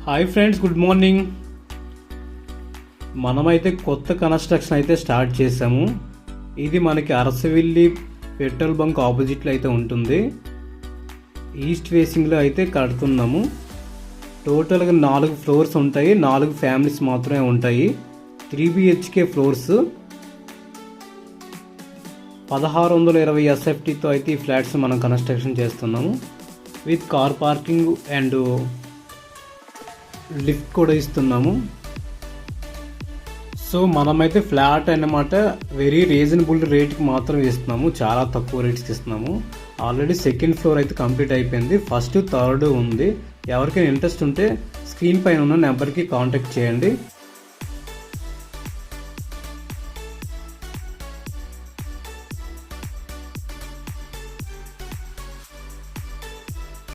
Hi friends, good morning. మనమైతే కొత్త construction అయితే స్టార్ట్ చేసాము. ఇది మనకి అరసవిల్లి పెట్రోల్ బంక్ ఆపోజిట్లో అయితే ఉంటుంది. ఈస్ట్ ఫేసింగ్లో అయితే కడుతున్నాము. టోటల్గా 4 ఫ్లోర్స్ ఉంటాయి. 4 ఫ్యామిలీస్ మాత్రమే ఉంటాయి. 3 BHK ఫ్లోర్స్. 1620 SFTతో అయితే ఈ ఫ్లాట్స్ మనం కన్స్ట్రక్షన్ చేస్తున్నాము. With car parking and lift కూడా ఇస్తున్నాము. సో మనమైతే ఫ్లాట్ అన్నమాట వెరీ రీజనబుల్ రేట్కి మాత్రం ఇస్తున్నాము. చాలా తక్కువ రేట్స్కి ఇస్తున్నాము. ఆల్రెడీ సెకండ్ ఫ్లోర్ అయితే కంప్లీట్ అయిపోయింది. ఫస్ట్ థర్డ్ ఉంది. ఎవరికైనా ఇంట్రెస్ట్ ఉంటే స్క్రీన్ పైన ఉన్న నెంబర్కి కాంటాక్ట్ చేయండి.